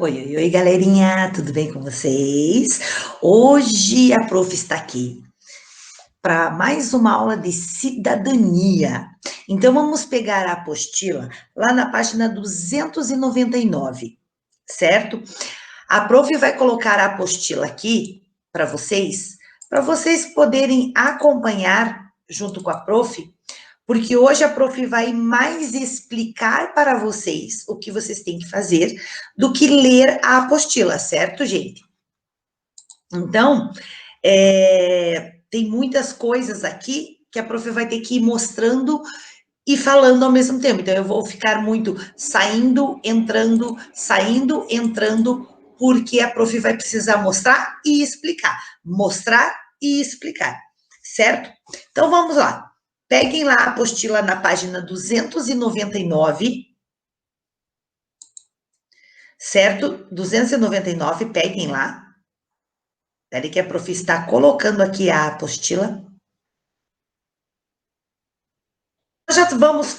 Oi, oi, oi, galerinha, tudo bem com vocês? Hoje a prof está aqui para mais uma aula de cidadania. Então, vamos pegar a apostila lá na página 299, certo? A prof vai colocar a apostila aqui para vocês poderem acompanhar junto com a prof, porque hoje a prof vai mais explicar para vocês o que vocês têm que fazer do que ler a apostila, certo, gente? Então, tem muitas coisas aqui que a prof vai ter que ir mostrando e falando ao mesmo tempo. Então, eu vou ficar muito saindo, entrando, porque a prof vai precisar mostrar e explicar, certo? Então, vamos lá. Peguem lá a apostila na página 299, certo? 299, peguem lá. Espera que a prof está colocando aqui a apostila.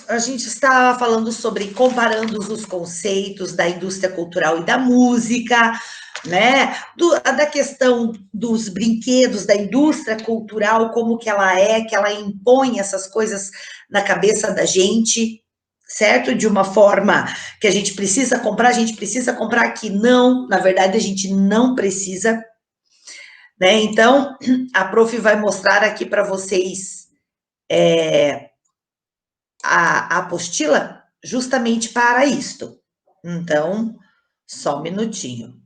A gente está falando sobre comparando os conceitos da indústria cultural e da música, né? Da questão dos brinquedos, da indústria cultural, como que ela impõe essas coisas na cabeça da gente, certo? De uma forma que a gente precisa comprar, que não, na verdade, a gente não precisa, né? Então, a prof vai mostrar aqui para vocês a apostila justamente para isto. Então, só um minutinho.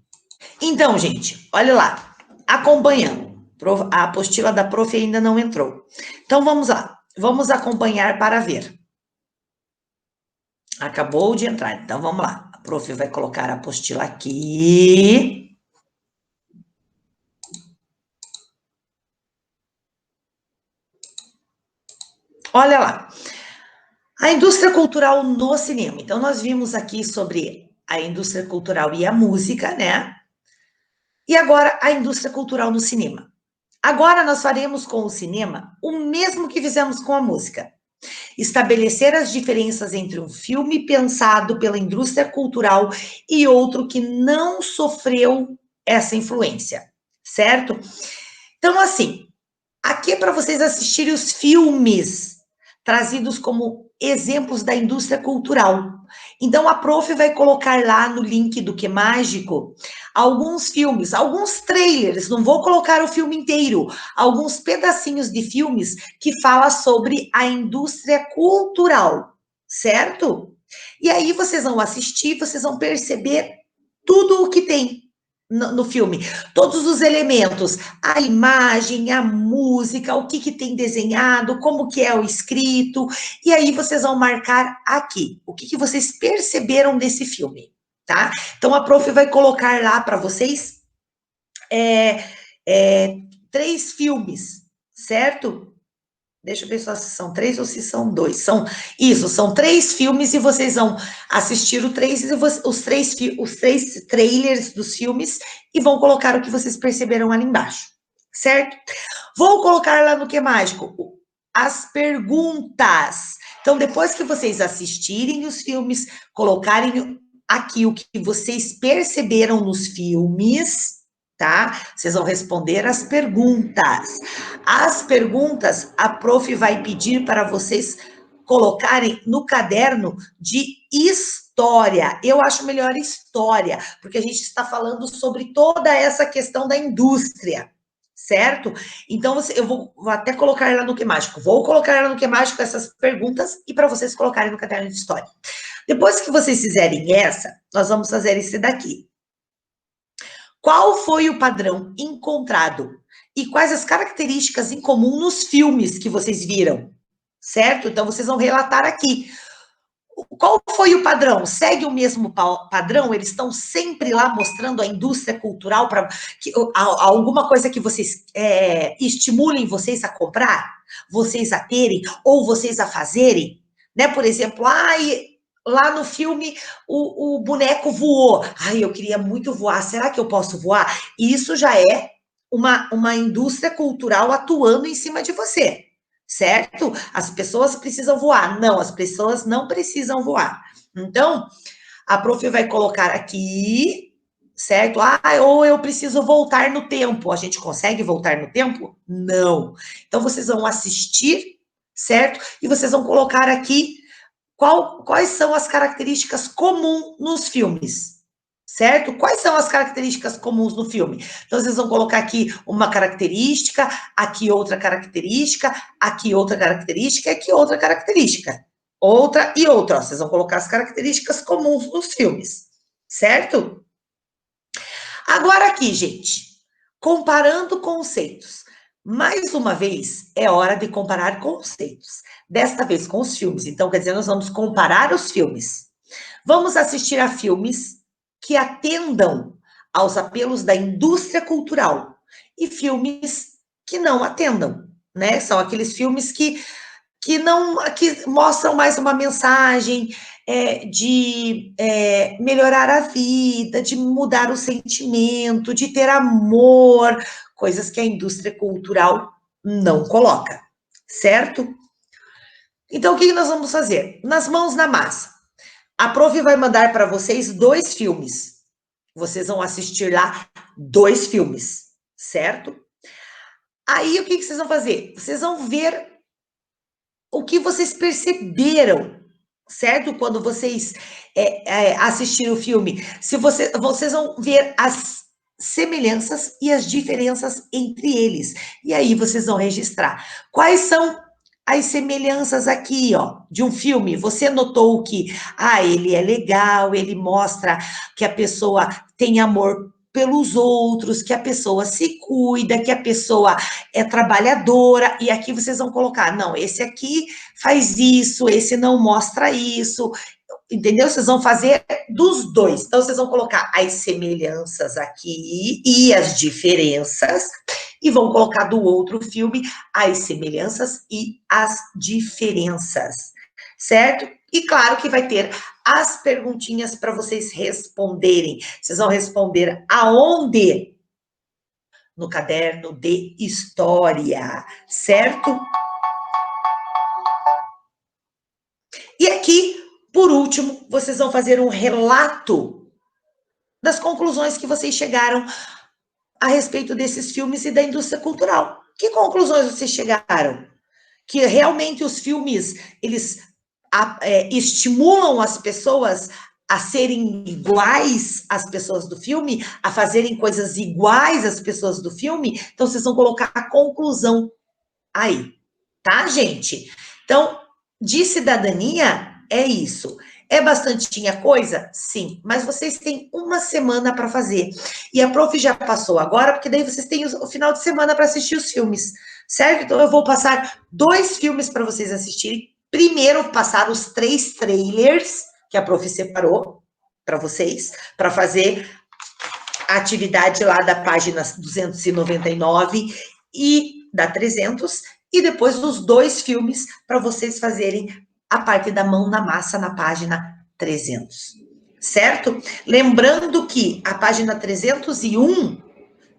Então, gente, olha lá, acompanhando. A apostila da prof ainda não entrou. Então, vamos lá. Vamos acompanhar para ver. Acabou de entrar, então vamos lá. A prof vai colocar a apostila aqui. Olha lá. A indústria cultural no cinema. Então, nós vimos aqui sobre a indústria cultural e a música, né? E agora, a indústria cultural no cinema. Agora, nós faremos com o cinema o mesmo que fizemos com a música. Estabelecer as diferenças entre um filme pensado pela indústria cultural e outro que não sofreu essa influência, certo? Então, assim, aqui é para vocês assistirem os filmes trazidos como exemplos da indústria cultural. Então, a prof vai colocar lá no link do Que Mágico alguns filmes, alguns trailers, não vou colocar o filme inteiro, alguns pedacinhos de filmes que fala sobre a indústria cultural, certo? E aí vocês vão assistir, vocês vão perceber tudo o que tem no filme, todos os elementos, a imagem, a música, o que tem desenhado, como que é o escrito, e aí vocês vão marcar aqui, o que vocês perceberam desse filme, tá? Então, a prof vai colocar lá para vocês 3 filmes, certo? Deixa eu ver se são 3 ou se são 2. São 3 filmes e vocês vão assistir os três trailers dos filmes e vão colocar o que vocês perceberam ali embaixo, certo? Vou colocar lá no Que Mágico as perguntas. Então, depois que vocês assistirem os filmes, colocarem aqui o que vocês perceberam nos filmes, tá? Vocês vão responder as perguntas. As perguntas, a prof vai pedir para vocês colocarem no caderno de história. Eu acho melhor história, porque a gente está falando sobre toda essa questão da indústria, certo? Então, eu vou até colocar lá no Que Mágico. Vou colocar lá no Que Mágico essas perguntas e para vocês colocarem no caderno de história. Depois que vocês fizerem essa, nós vamos fazer esse daqui. Qual foi o padrão encontrado e quais as características em comum nos filmes que vocês viram, certo? Então, vocês vão relatar aqui. Qual foi o padrão? Segue o mesmo padrão? Eles estão sempre lá mostrando a indústria cultural para alguma coisa que vocês estimulem vocês a comprar, vocês a terem ou vocês a fazerem, né? Por exemplo, lá no filme o boneco voou. Eu queria muito voar. Será que eu posso voar? Isso já é uma indústria cultural atuando em cima de você, certo? As pessoas precisam voar. Não, as pessoas não precisam voar. Então, a prof vai colocar aqui certo? Ah, ou eu preciso voltar no tempo. A gente consegue voltar no tempo? Não. Então, vocês vão assistir, certo? E vocês vão colocar aqui quais são as características comuns nos filmes, certo? Quais são as características comuns no filme? Então, vocês vão colocar aqui uma característica, aqui outra característica, aqui outra característica, aqui outra característica. Outra e outra, ó. Vocês vão colocar as características comuns nos filmes, certo? Agora aqui, gente, comparando conceitos. Mais uma vez, é hora de comparar conceitos. Desta vez com os filmes. Então, quer dizer, nós vamos comparar os filmes. Vamos assistir a filmes que atendam aos apelos da indústria cultural e filmes que não atendam, né? São aqueles filmes que mostram mais uma mensagem de melhorar a vida, de mudar o sentimento, de ter amor, coisas que a indústria cultural não coloca, certo? Então, o que nós vamos fazer? Nas mãos na massa. A prof vai mandar para vocês 2 filmes. Vocês vão assistir lá 2 filmes, certo? Aí, o que vocês vão fazer? Vocês vão ver o que vocês perceberam, certo? Quando vocês assistiram o filme. Se vocês vão ver as semelhanças e as diferenças entre eles. E aí vocês vão registrar. Quais são as semelhanças aqui, ó, de um filme? Você notou que, ele é legal, ele mostra que a pessoa tem amor pelos outros, que a pessoa se cuida, que a pessoa é trabalhadora, e aqui vocês vão colocar, não, esse aqui faz isso, esse não mostra isso, entendeu? Vocês vão fazer dos dois. Então, vocês vão colocar as semelhanças aqui e as diferenças, e vão colocar do outro filme as semelhanças e as diferenças, certo? E claro que vai ter as perguntinhas para vocês responderem. Vocês vão responder aonde? No caderno de história, certo? E aqui, por último, vocês vão fazer um relato das conclusões que vocês chegaram a respeito desses filmes e da indústria cultural. Que conclusões vocês chegaram? Que realmente os filmes, eles estimulam as pessoas a serem iguais às pessoas do filme, a fazerem coisas iguais às pessoas do filme. Então, vocês vão colocar a conclusão aí, tá, gente? Então, de cidadania, é isso. É bastantinha coisa? Sim, mas vocês têm uma semana para fazer. E a prof já passou agora, porque daí vocês têm o final de semana para assistir os filmes, certo? Então, eu vou passar 2 filmes para vocês assistirem. Primeiro, passar os 3 trailers que a prof separou para vocês, para fazer a atividade lá da página 299 e da 300, e depois os 2 filmes para vocês fazerem a parte da mão na massa na página 300, certo? Lembrando que a página 301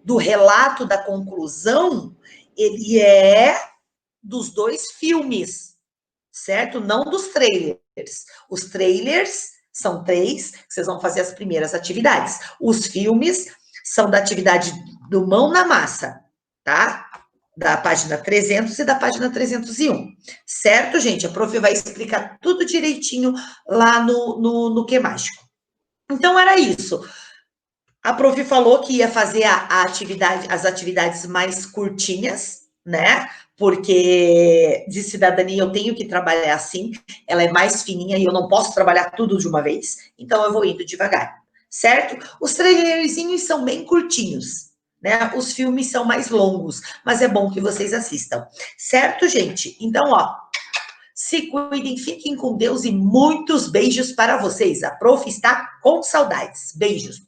do relato da conclusão, ele é dos 2 filmes, certo? Não dos trailers. Os trailers são 3, vocês vão fazer as primeiras atividades. Os filmes são da atividade do mão na massa, tá? Da página 300 e da página 301. Certo, gente? A prof vai explicar tudo direitinho lá no Que Mágico. Então, era isso. A prof falou que ia fazer as atividades mais curtinhas, né? Porque de cidadania eu tenho que trabalhar assim, ela é mais fininha e eu não posso trabalhar tudo de uma vez, então eu vou indo devagar, certo? Os trailerzinhos são bem curtinhos, né? Os filmes são mais longos, mas é bom que vocês assistam, certo, gente? Então, ó, se cuidem, fiquem com Deus e muitos beijos para vocês. A prof está com saudades. Beijos.